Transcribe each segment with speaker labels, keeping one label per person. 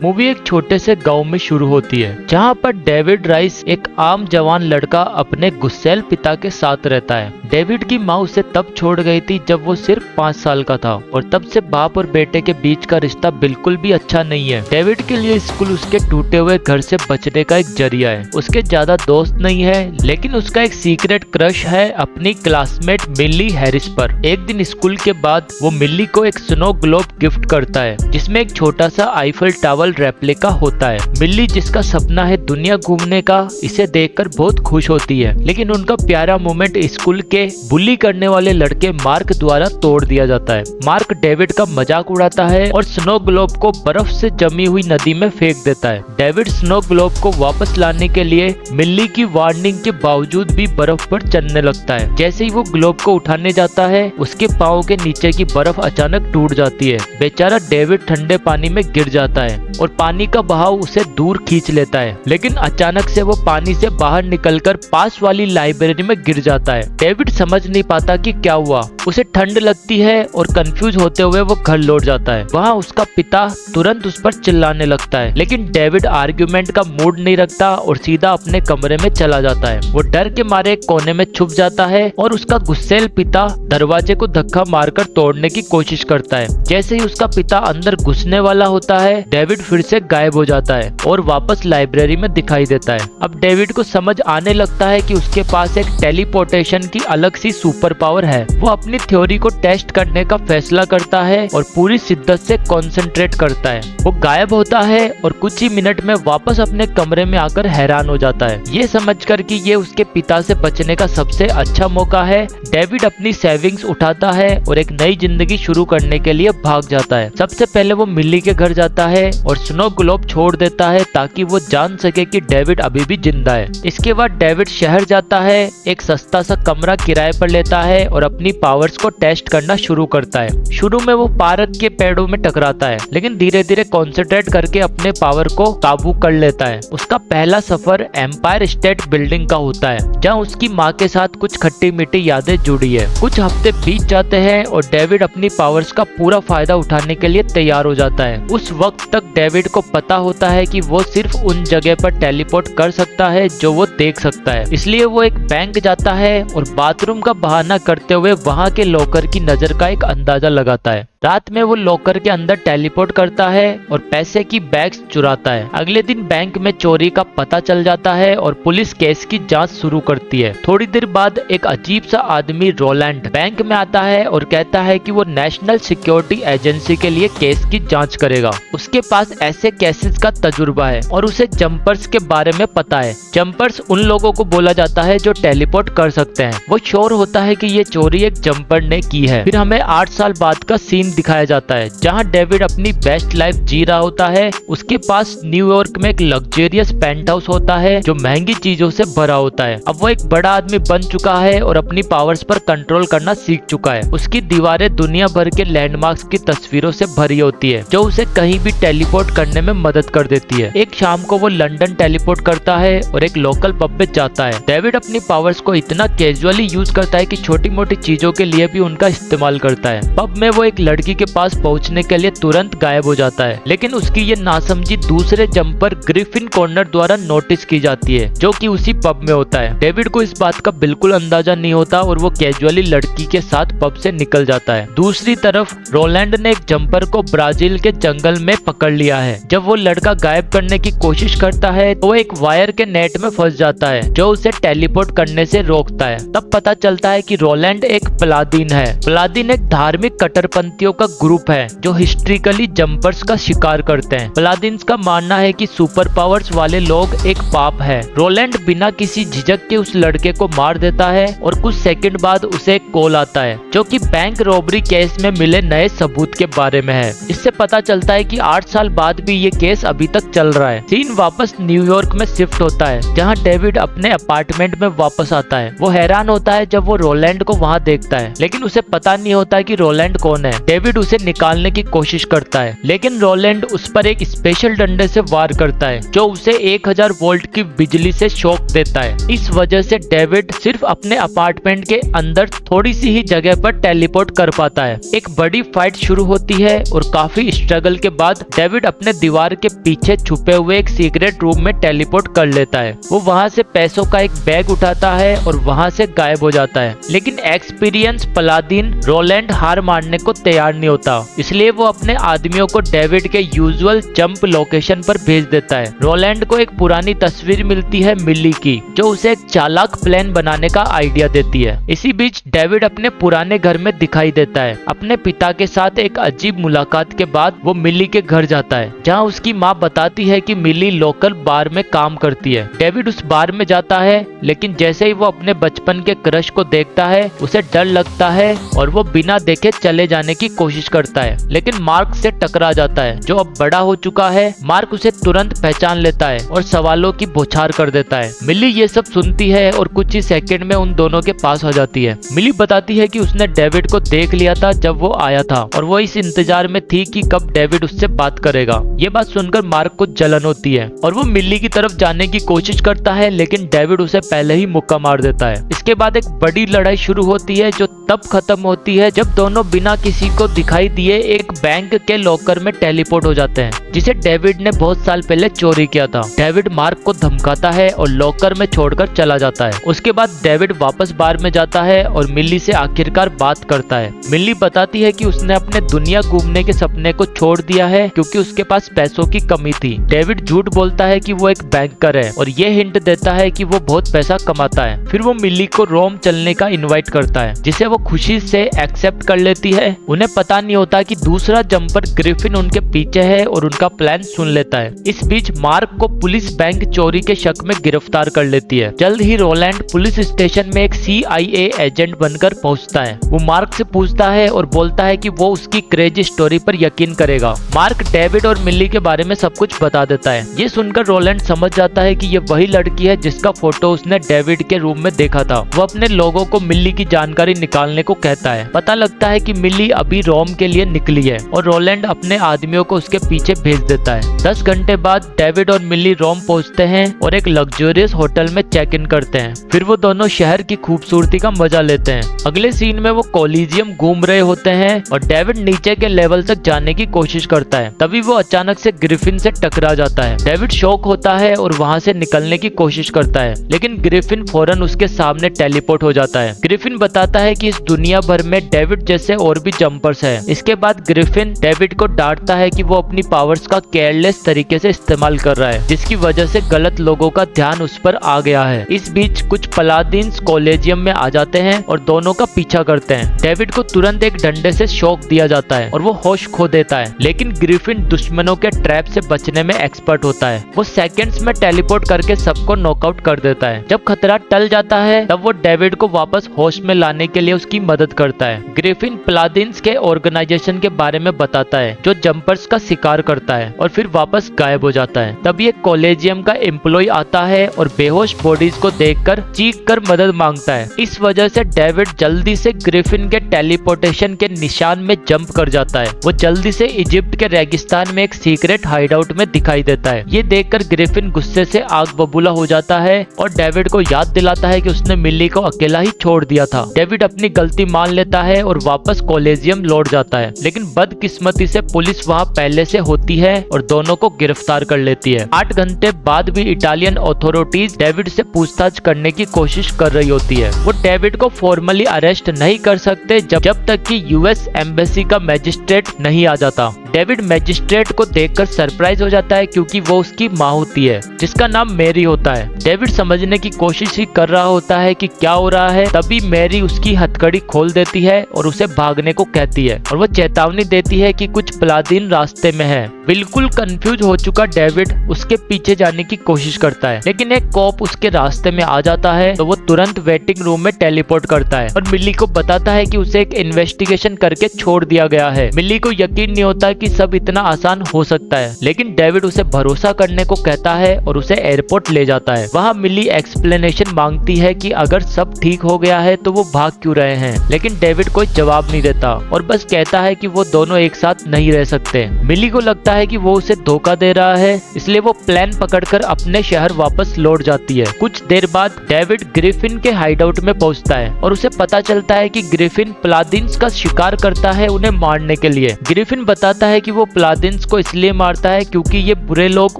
Speaker 1: Movie एक छोटे से गांव में शुरू होती है जहां पर डेविड राइस एक आम जवान लड़का अपने गुस्सैल पिता के साथ रहता है। डेविड की माँ उसे तब छोड़ गई थी जब वो सिर्फ 5 साल का था और तब से बाप और बेटे के बीच का रिश्ता बिल्कुल भी अच्छा नहीं है। डेविड के लिए स्कूल उसके टूटे हुए घर से बचने का एक जरिया है। उसके ज्यादा दोस्त नहीं है, लेकिन उसका एक सीक्रेट क्रश है अपनी क्लासमेट मिली हैरिस पर। एक दिन स्कूल के बाद वो मिली को एक स्नो ग्लोब गिफ्ट करता है जिसमें एक छोटा सा आईफल टावर रेप्लिका होता है। मिली जिसका सपना है दुनिया घूमने का, इसे देखकर बहुत खुश होती है, लेकिन उनका प्यारा मोमेंट स्कूल के बुली करने वाले लड़के मार्क द्वारा तोड़ दिया जाता है। मार्क डेविड का मजाक उड़ाता है और स्नो ग्लोब को बर्फ से जमी हुई नदी में फेंक देता है। डेविड स्नो ग्लोब को वापस लाने के लिए मिली की वार्निंग के बावजूद भी बर्फ पर चलने लगता है। जैसे ही वो ग्लोब को उठाने जाता है, उसके पाँव के नीचे की बर्फ अचानक टूट जाती है। बेचारा डेविड ठंडे पानी में गिर जाता है और पानी का बहाव उसे दूर खींच लेता है, लेकिन अचानक से वो पानी से बाहर निकलकर पास वाली लाइब्रेरी में गिर जाता है। डेविड समझ नहीं पाता कि क्या हुआ। उसे ठंड लगती है और कंफ्यूज होते हुए वो घर लौट जाता है। वहाँ उसका पिता तुरंत उस पर चिल्लाने लगता है, लेकिन डेविड आर्ग्यूमेंट का मूड नहीं रखता और सीधा अपने कमरे में चला जाता है। वो डर के मारे एक कोने में छुप जाता है और उसका गुस्सैल पिता दरवाजे को धक्का मारकर तोड़ने की कोशिश करता है। जैसे ही उसका पिता अंदर घुसने वाला होता है, डेविड फिर से गायब हो जाता है और वापस लाइब्रेरी में दिखाई देता है। अब डेविड को समझ आने लगता है कि उसके पास एक टेलीपोर्टेशन की अलग सी सुपर पावर है। वो अपनी थ्योरी को टेस्ट करने का फैसला करता है और पूरी शिद्दत से कंसंट्रेट करता है। वो गायब होता है और कुछ ही मिनट में वापस अपने कमरे में आकर हैरान हो जाता है। ये समझकर कि ये उसके पिता से बचने का सबसे अच्छा मौका है, डेविड अपनी सेविंग्स उठाता है और एक नई जिंदगी शुरू करने के लिए भाग जाता है। सबसे पहले वो मिली के घर जाता है और स्नो ग्लोब छोड़ देता है ताकि वो जान सके कि डेविड अभी भी जिंदा है। इसके बाद डेविड शहर जाता है, एक सस्ता सा कमरा किराए पर लेता है और अपनी पावर्स को टेस्ट करना शुरू करता है। शुरू में वो पार्क के पेड़ों में टकराता है, लेकिन धीरे धीरे कॉन्सेंट्रेट करके अपने पावर को काबू कर लेता है। उसका पहला सफर एम्पायर स्टेट बिल्डिंग का होता है, जहाँ उसकी माँ के साथ कुछ खट्टी मीठी यादें जुड़ी है। कुछ हफ्ते बीत जाते हैं और डेविड अपनी पावर्स का पूरा फायदा उठाने के लिए तैयार हो जाता है। उस वक्त तक डेविड को पता होता है कि वो सिर्फ उन जगह पर टेलीपोर्ट कर सकता है जो वो देख सकता है। इसलिए वो एक बैंक जाता है और बाथरूम का बहाना करते हुए वहाँ के लॉकर की नजर का एक अंदाजा लगाता है। रात में वो लॉकर के अंदर टेलीपोर्ट करता है और पैसे की बैग्स चुराता है। अगले दिन बैंक में चोरी का पता चल जाता है और पुलिस केस की जांच शुरू करती है। थोड़ी देर बाद एक अजीब सा आदमी रोलैंड बैंक में आता है और कहता है कि वो नेशनल सिक्योरिटी एजेंसी के लिए केस की जांच करेगा। उसके पास ऐसे केसेस का तजुर्बा है और उसे जंपर्स के बारे में पता है। जंपर्स उन लोगों को बोला जाता है जो टेलीपोर्ट कर सकते हैं। वो श्योर होता है कि ये चोरी एक जंपर ने की है। फिर हमें 8 साल बाद का सीन दिखाया जाता है जहां डेविड अपनी बेस्ट लाइफ जी रहा होता है। उसके पास न्यूयॉर्क में एक लग्जरियस पेंट हाउस होता है जो महंगी चीजों से भरा होता है। अब वो एक बड़ा आदमी बन चुका है और अपनी पावर्स पर कंट्रोल करना सीख चुका है। उसकी दीवारें दुनिया भर के लैंडमार्क्स की तस्वीरों से भरी होती है जो उसे कहीं भी टेलीपोर्ट करने में मदद कर देती है। एक शाम को वो लंदन टेलीपोर्ट करता है और एक लोकल पब में जाता है। डेविड अपनी पावर्स को इतना कैजुअली यूज करता है कि छोटी मोटी चीजों के लिए भी उनका इस्तेमाल करता है। पब में वो एक लड़की के पास पहुंचने के लिए तुरंत गायब हो जाता है, लेकिन उसकी ये नासमझी दूसरे जंपर ग्रिफिन कॉर्नर द्वारा नोटिस की जाती है जो कि उसी पब में होता है। डेविड को इस बात का बिल्कुल अंदाजा नहीं होता और वो कैजुअली लड़की के साथ पब से निकल जाता है। दूसरी तरफ रोलैंड ने एक जंपर को ब्राजील के जंगल में पकड़ लिया है। जब वो लड़का गायब करने की कोशिश करता है तो वो एक वायर के नेट में फंस जाता है जो उसे टेलीपोर्ट करने से रोकता है। तब पता चलता है कि रोलैंड एक पलादीन है। पलादीन एक धार्मिक कट्टरपंथियों का ग्रुप है जो हिस्ट्रिकली जंपर्स का शिकार करते हैं। पलादिन्स का मानना है कि सुपर पावर्स वाले लोग एक पाप है। रोलैंड बिना किसी झिझक के उस लड़के को मार देता है और कुछ सेकंड बाद उसे एक कॉल आता है जो कि बैंक रॉबरी केस में मिले नए सबूत के बारे में है। इससे पता चलता है कि 8 साल बाद भी ये केस अभी तक चल रहा है। सीन वापस न्यूयॉर्क में शिफ्ट होता है जहाँ डेविड अपने अपार्टमेंट में वापस आता है। वो हैरान होता है जब वो रोलैंड को वहाँ देखता है, लेकिन उसे पता नहीं होता कि रोलैंड कौन है। डेविड उसे निकालने की कोशिश करता है, लेकिन रोलैंड उस पर एक स्पेशल डंडे से वार करता है जो उसे 1000 वोल्ट की बिजली से शॉक देता है। इस वजह से डेविड सिर्फ अपने अपार्टमेंट के अंदर थोड़ी सी ही जगह पर टेलीपोर्ट कर पाता है। एक बड़ी फाइट शुरू होती है और काफी स्ट्रगल के बाद डेविड अपने दीवार के पीछे छुपे हुए एक सीक्रेट रूम में टेलीपोर्ट कर लेता है। वो वहाँ से पैसों का एक बैग उठाता है और वहाँ से गायब हो जाता है। लेकिन एक्सपीरियंस पलादीन रोलैंड हार मानने को तैयार नहीं होता, इसलिए वो अपने आदमियों को डेविड के यूजुअल जंप लोकेशन पर भेज देता है। रोलैंड को एक पुरानी तस्वीर मिलती है मिली की, जो उसे एक चालाक प्लान बनाने का आइडिया देती है। इसी बीच डेविड अपने पुराने घर में दिखाई देता है। अपने पिता के साथ एक अजीब मुलाकात के बाद वो मिली के घर जाता है, जहाँ उसकी माँ बताती है कि मिली लोकल बार में काम करती है। डेविड उस बार में जाता है, लेकिन जैसे ही वो अपने बचपन के क्रश को देखता है उसे डर लगता है और वो बिना देखे चले जाने की कोशिश करता है, लेकिन मार्क से टकरा जाता है जो अब बड़ा हो चुका है। मार्क उसे तुरंत पहचान लेता है और सवालों की बौछार कर देता है। मिली ये सब सुनती है और कुछ ही सेकंड में उन दोनों के पास आ जाती है। मिली बताती है कि उसने डेविड को देख लिया था जब वो आया था और वो इस इंतजार में थी कि कब डेविड उससे बात करेगा। ये बात सुनकर मार्क को जलन होती है और वो मिली की तरफ जाने की कोशिश करता है, लेकिन डेविड उसे पहले ही मुक्का मार देता है। इसके बाद एक बड़ी लड़ाई शुरू होती है जो तब खत्म होती है जब दोनों बिना किसी को दिखाई दिए एक बैंक के लॉकर में टेलीपोर्ट हो जाते हैं, जिसे डेविड ने बहुत साल पहले चोरी किया था। डेविड मार्क को धमकाता है और लॉकर में छोड़कर चला जाता है। उसके बाद डेविड वापस बार में जाता है और मिली से आखिरकार बात करता है। मिली बताती है कि उसने अपने दुनिया घूमने के सपने को छोड़ दिया है क्योंकि उसके पास पैसों की कमी थी। डेविड झूठ बोलता है कि वो एक बैंकर है और ये हिंट देता है कि वो बहुत पैसा कमाता है। फिर वो मिली को रोम चलने का इनवाइट करता है, जिसे वो खुशी से एक्सेप्ट कर लेती है। उन्हें पता नहीं होता कि दूसरा जंपर ग्रिफिन उनके पीछे है और उनका प्लान सुन लेता है। इस बीच मार्क को पुलिस बैंक चोरी के शक में गिरफ्तार कर लेती है। जल्द ही रोलैंड पुलिस स्टेशन में एक CIA एजेंट बनकर पहुंचता है। वो मार्क से पूछता है और बोलता है कि वो उसकी क्रेजी स्टोरी पर यकीन करेगा। मार्क डेविड और मिली के बारे में सब कुछ बता देता है। ये सुनकर रोलैंड समझ जाता है कि ये वही लड़की है जिसका फोटो उसने डेविड के रूम में देखा था। वो अपने लोगों को मिली की जानकारी निकालने को कहता है। पता लगता है कि मिली अभी रोम के लिए निकली है और रोलैंड अपने आदमियों को उसके पीछे भेज देता है। 10 घंटे बाद डेविड और मिली रोम पहुंचते हैं और एक लग्जरियस होटल में चेक इन करते हैं। फिर वो दोनों शहर की खूबसूरती का मजा लेते हैं। अगले सीन में वो कोलिजियम घूम रहे होते हैं और डेविड नीचे के लेवल तक जाने की कोशिश करता है। तभी वो अचानक से ग्रिफिन से टकरा जाता है। डेविड शॉक होता है और वहाँ से निकलने की कोशिश करता है, लेकिन ग्रिफिन फौरन उसके सामने टेलीपोर्ट हो जाता है। ग्रिफिन बताता है कि इस दुनिया भर में डेविड जैसे और भी जंपर्स हैं। इसके बाद ग्रिफिन डेविड को डांटता है कि वो अपनी पावर्स का केयरलेस तरीके से इस्तेमाल कर रहा है, जिसकी वजह से गलत लोगों का ध्यान उस पर आ गया है। इस बीच कुछ पलादिन्स कोलेजियम में आ जाते हैं और दोनों का पीछा करते हैं। डेविड को तुरंत एक डंडे से शॉक दिया जाता है और वो होश खो देता है, लेकिन ग्रिफिन दुश्मनों के ट्रैप से बचने में एक्सपर्ट होता है। वो सेकंड्स में टेलीपोर्ट करके सबको नॉकआउट कर देता है। जब खतरा टल जाता है तब वो डेविड को वापस होश में लाने के लिए उसकी मदद करता है। ग्रिफिन पलादिन्स के ऑर्गेनाइजेशन के बारे में बताता है जो जंपर्स का शिकार करता है और फिर वापस गायब हो जाता है। तब ये कॉलेजियम का एम्प्लॉय आता है और बेहोश बॉडीज को देखकर चीख कर मदद मांगता है। इस वजह से डेविड जल्दी से ग्रिफिन के टेलीपोर्टेशन के निशान में जंप कर जाता है। वो जल्दी से इजिप्ट के रेगिस्तान में एक सीक्रेट हाइडआउट में दिखाई देता है। ये देखकर ग्रिफिन गुस्से से आग बबूला हो जाता है और डेविड को याद दिलाता है कि उसने मिली को अकेला ही छोड़ दिया था। डेविड अपनी गलती मान लेता है और वापस कॉलेजियम लौट जाता है, लेकिन बदकिस्मती से पुलिस वहाँ पहले से होती है और दोनों को गिरफ्तार कर लेती है। 8 घंटे बाद भी इटालियन अथॉरिटीज डेविड से पूछताछ करने की कोशिश कर रही होती है। वो डेविड को फॉर्मली अरेस्ट नहीं कर सकते जब तक कि US एम्बेसी का मैजिस्ट्रेट नहीं आ जाता। डेविड मैजिस्ट्रेट को देखकर सरप्राइज हो जाता है क्योंकि वो उसकी माँ होती है, जिसका नाम मैरी होता है। डेविड समझने की कोशिश ही कर रहा होता है कि क्या हो रहा है, तभी मैरी उसकी हथकड़ी खोल देती है और उसे भागने को कहती है और वो चेतावनी देती है कि कुछ पलादिन रास्ते में है। बिल्कुल कंफ्यूज हो चुका डेविड उसके पीछे जाने की कोशिश करता है, लेकिन एक कॉप उसके रास्ते में आ जाता है तो वो तुरंत वेटिंग रूम में टेलीपोर्ट करता है और मिली को बताता है कि उसे एक इन्वेस्टिगेशन करके छोड़ दिया गया है। मिली को यकीन नहीं होता कि सब इतना आसान हो सकता है, लेकिन डेविड उसे भरोसा करने को कहता है और उसे एयरपोर्ट ले जाता है। वहाँ मिली एक्सप्लेनेशन मांगती है कि अगर सब ठीक हो गया है तो वो भाग क्यों रहे हैं, लेकिन डेविड कोई जवाब नहीं देता और बस कहता है कि वो दोनों एक साथ नहीं रह सकते। मिली को लगता है कि वो उसे धोखा दे रहा है, इसलिए वो प्लान पकड़कर अपने शहर वापस लौट जाती है। कुछ देर बाद डेविड ग्रिफिन के हाइडआउट में पहुंचता है और उसे पता चलता है कि ग्रिफिन प्लादिन्स का शिकार करता है उन्हें मारने के लिए। ग्रिफिन बताता है कि वो प्लादिन्स को इसलिए मारता है क्योंकि ये बुरे लोग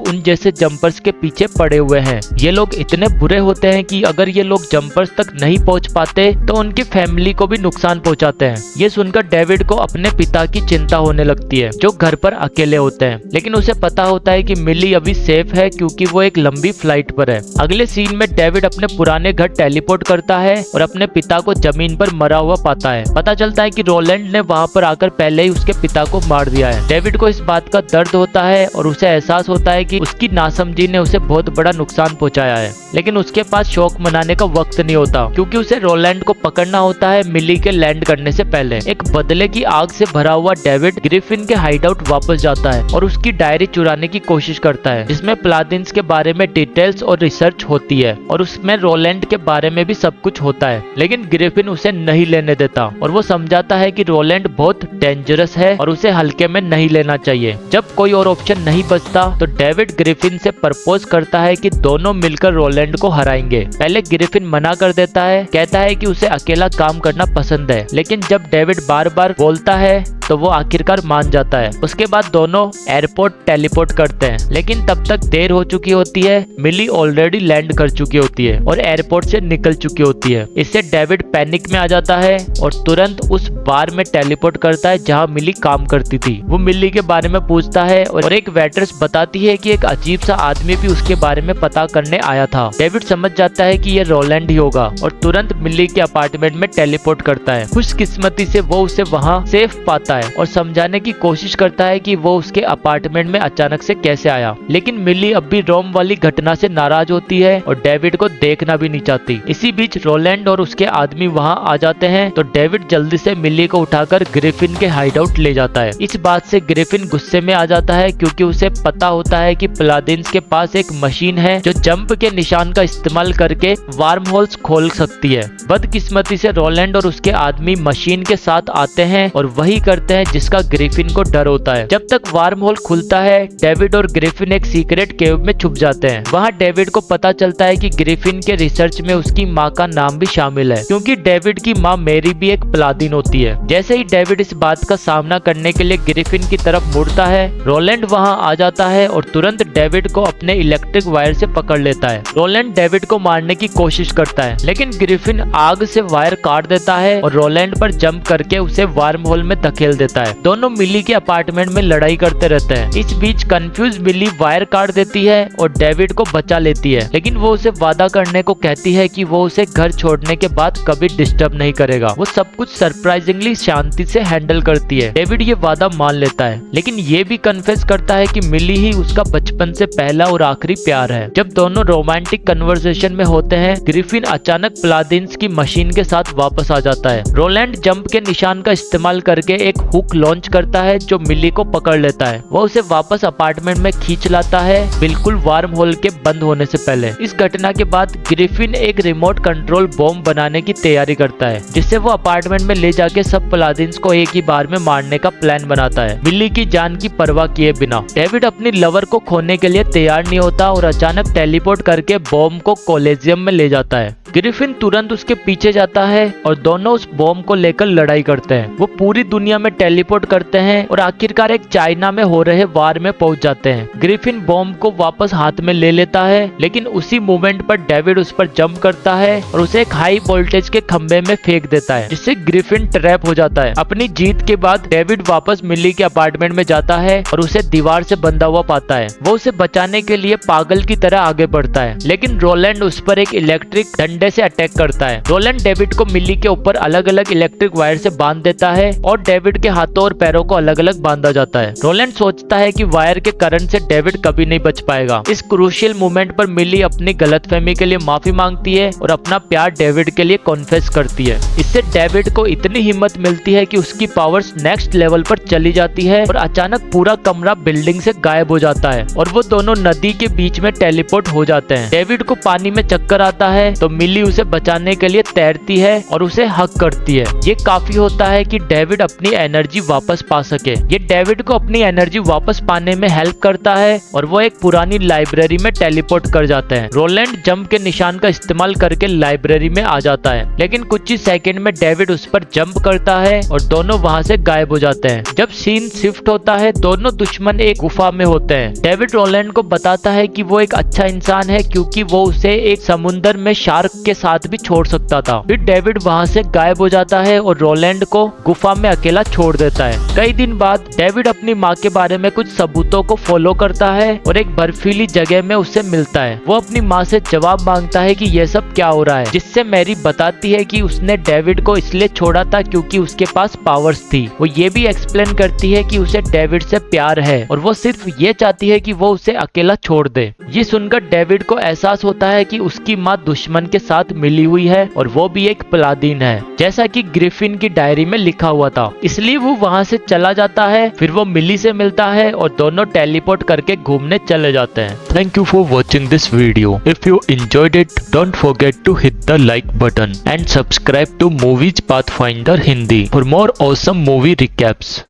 Speaker 1: उन जैसे जंपर्स के पीछे पड़े हुए हैं। ये लोग इतने बुरे होते हैं कि अगर ये लोग जंपर्स तक नहीं पहुंच पाते तो उनकी फैमिली को भी नुकसान पहुंचाते हैं। ये सुनकर डेविड को अपने पिता की चिंता होने लगती है जो घर पर अकेले होते हैं, लेकिन उसे पता होता है कि मिली अभी सेफ है क्योंकि वो एक लंबी फ्लाइट पर है। अगले सीन में डेविड अपने पुराने घर टेलीपोर्ट करता है और अपने पिता को जमीन पर मरा हुआ पाता है। पता चलता है कि रोलैंड ने वहां पर आकर पहले ही उसके पिता को मार दिया है। डेविड को इस बात का दर्द होता है और उसे एहसास होता है कि उसकी नासमझी ने उसे बहुत बड़ा नुकसान पहुंचाया है, लेकिन उसके पास शौक मनाने का वक्त नहीं होता क्योंकि उसे रोलैंड को पकड़ना होता है मिली के लैंड करने से पहले। एक बदले की आग से भरा हुआ डेविड ग्रिफिन के हाइडआउट वापस जाता है और उसकी डायरी चुराने की कोशिश करता है जिसमें प्लादिन्स के बारे में डिटेल्स और रिसर्च होती है और उसमें रोलैंड के बारे में भी सब कुछ होता है, लेकिन ग्रिफिन उसे नहीं लेने देता और वो समझाता है कि रोलैंड बहुत डेंजरस है और उसे हल्के में नहीं लेना चाहिए। जब कोई और ऑप्शन नहीं बचता तो डेविड ग्रिफिन से प्रपोज करता है कि दोनों मिलकर रोलैंड को हराएंगे। पहले ग्रिफिन मना कर देता है, कहता है कि उसे अकेला काम करना पसंद है, लेकिन जब डेविड बार बार बोलता है तो वो आखिरकार मान जाता है। उसके बाद दोनों एयरपोर्ट टेलीपोर्ट करते हैं, लेकिन तब तक देर हो चुकी होती है। मिली ऑलरेडी लैंड कर चुकी होती है और एयरपोर्ट से निकल चुकी होती है। इससे डेविड पैनिक में आ जाता है और तुरंत उस बार में टेलीपोर्ट करता है जहां मिली काम करती थी। वो मिली के बारे में पूछता है और एक वेट्रेस बताती है कि एक अजीब सा आदमी भी उसके बारे में पता करने आया था। डेविड समझ जाता है कि ये रोलैंड ही होगा और तुरंत मिली के अपार्टमेंट में टेलीपोर्ट करता है। खुशकिस्मती से वो उसे वहाँ सेफ पाता है और समझाने की कोशिश करता है कि वो उसके अपार्टमेंट में अचानक से कैसे आया, लेकिन मिली अब भी रोम वाली घटना से नाराज होती है और डेविड को देखना भी नहीं चाहती। इसी बीच रोलैंड और उसके आदमी वहां आ जाते हैं तो डेविड जल्दी से मिली को उठाकर ग्रिफिन के हाइडआउट ले जाता है। इस बात से ग्रिफिन गुस्से में आ जाता है क्योंकि उसे पता होता है कि प्लादिन्स के पास एक मशीन है जो जंप के निशान का इस्तेमाल करके वार्म होल्स खोल सकती है। बदकिस्मती से रोलैंड और उसके आदमी मशीन के साथ आते हैं और वही करते हैं जिसका ग्रिफिन को डर होता है। जब तक वार्म होल खुलता है डेविड और ग्रिफिन एक सीक्रेट केव में छुप जाते हैं। वहाँ डेविड को पता चलता है कि ग्रिफिन के रिसर्च में उसकी माँ का नाम भी शामिल है क्योंकि डेविड की माँ मेरी भी एक प्लादिन होती है। जैसे ही डेविड इस बात का सामना करने के लिए ग्रिफिन की तरफ मुड़ता है, रोलैंड वहाँ आ जाता है और तुरंत डेविड को अपने इलेक्ट्रिक वायर से पकड़ लेता है। रोलैंड डेविड को मारने की कोशिश करता है, लेकिन ग्रिफिन आग से वायर काट देता है और रोलैंड पर जंप करके उसे वार्म होल में धकेल देता है। दोनों मिली के अपार्टमेंट में लड़ाई करते रहते हैं। इस बीच कंफ्यूज मिली वायर काट देती है और डेविड को बचा लेती है, लेकिन वो उसे वादा करने को कहती है कि वो उसे घर छोड़ने के बाद कभी डिस्टर्ब नहीं करेगा। वो सब कुछ सरप्राइजिंगली शांति से हैंडल करती है। डेविड ये वादा मान लेता है, लेकिन ये भी कन्फेस करता है कि मिली ही उसका बचपन से पहला और आखिरी प्यार है। जब दोनों रोमांटिक कन्वर्सेशन में होते हैं, ग्रिफिन अचानक प्लादिन्स की मशीन के साथ वापस आ जाता है। रोलैंड जंप के निशान का इस्तेमाल करके एक हुक लॉन्च करता है जो मिली को पकड़ लेता है। वो उसे वापस अपार्टमेंट में खींच लाता है, बिल्कुल वार्म होल के बंद होने से पहले। इस घटना के बाद ग्रिफिन एक रिमोट कंट्रोल बॉम्ब बनाने की तैयारी करता है, जिससे वो अपार्टमेंट में ले जाके सब प्लादिन्स को एक ही बार में मारने का प्लान बनाता है, मिली की जान की परवाह किए बिना। डेविड अपनी लवर को खोने के लिए तैयार नहीं होता और अचानक टेलीपोर्ट करके बॉम्ब को कोलिजियम में ले जाता है। ग्रिफिन तुरंत उसके पीछे जाता है और दोनों उस बॉम्ब को लेकर लड़ाई करते हैं। वो पूरी दुनिया में टेलीपोर्ट करते हैं और आखिरकार एक चाइना में हो रहे वार में पहुंच जाते हैं। ग्रिफिन बॉम्ब को वापस हाथ में ले लेता है, लेकिन उसी मोमेंट पर डेविड उस पर जंप करता है और उसे एक हाई वोल्टेज के खंबे में फेंक देता है, जिससे ग्रिफिन ट्रैप हो जाता है। अपनी जीत के बाद डेविड वापस मिली के अपार्टमेंट में जाता है और उसे दीवार से बंधा हुआ पाता है। वो उसे बचाने के लिए पागल की तरह आगे बढ़ता है, लेकिन रोलैंड उस पर एक इलेक्ट्रिक डंडे से अटैक करता है। रोलैंड डेविड को मिली के ऊपर अलग अलग इलेक्ट्रिक वायर से बांध देता है और डेविड के हाथों और पैरों को अलग अलग बांधा जाता है। रोलैंड सोचता है कि वायर के करंट से डेविड कभी नहीं बच पाएगा। इस क्रूशियल मोमेंट पर मिली अपनी गलतफहमी के लिए माफी मांगती है और अपना प्यार डेविड के लिए कॉन्फेस करती है। इससे डेविड को इतनी हिम्मत मिलती है कि उसकी पावर्स नेक्स्ट लेवल पर चली जाती है और अचानक पूरा कमरा बिल्डिंग से गायब हो जाता है और वो दोनों नदी के बीच में टेलीपोर्ट हो जाते हैं। डेविड को पानी में चक्कर आता है तो मिली मिली उसे बचाने के लिए तैरती है और उसे हक करती है। ये काफी होता है कि डेविड अपनी एनर्जी वापस पा सके। ये डेविड को अपनी एनर्जी वापस पाने में हेल्प करता है और वो एक पुरानी लाइब्रेरी में टेलीपोर्ट कर जाते हैं। रोलैंड जंप के निशान का इस्तेमाल करके लाइब्रेरी में आ जाता है, लेकिन कुछ ही सेकंड में डेविड उस पर जंप करता है और दोनों वहां से गायब हो जाते हैं। जब सीन शिफ्ट होता है, दोनों दुश्मन एक गुफा में होते हैं। डेविड रोलैंड को बताता है कि वो एक अच्छा इंसान है क्योंकि वो उसे एक समुंदर में शार्क के साथ भी छोड़ सकता था। फिर डेविड वहां से गायब हो जाता है और रोलैंड को गुफा में अकेला छोड़ देता है। कई दिन बाद डेविड अपनी माँ के बारे में कुछ सबूतों को फॉलो करता है और एक बर्फीली जगह में उससे मिलता है। वो अपनी माँ से जवाब मांगता है कि ये सब क्या हो रहा है, जिससे मैरी बताती है कि उसने डेविड को इसलिए छोड़ा था क्योंकि उसके पास पावर्स थी। वो ये भी एक्सप्लेन करती है कि उसे डेविड से प्यार है और वो सिर्फ ये चाहती है कि वो उसे अकेला छोड़ दे। ये सुनकर डेविड को एहसास होता है कि उसकी माँ दुश्मन के साथ मिली हुई है और वो भी एक पलादीन है, जैसा कि ग्रिफिन की डायरी में लिखा हुआ था। इसलिए वो वहाँ से चला जाता है। फिर वो मिली से मिलता है और दोनों टेलीपोर्ट करके घूमने चले जाते हैं। Thank you for watching this video. If you enjoyed it, don't forget to hit the like button and subscribe to Movies Pathfinder Hindi for more awesome movie recaps.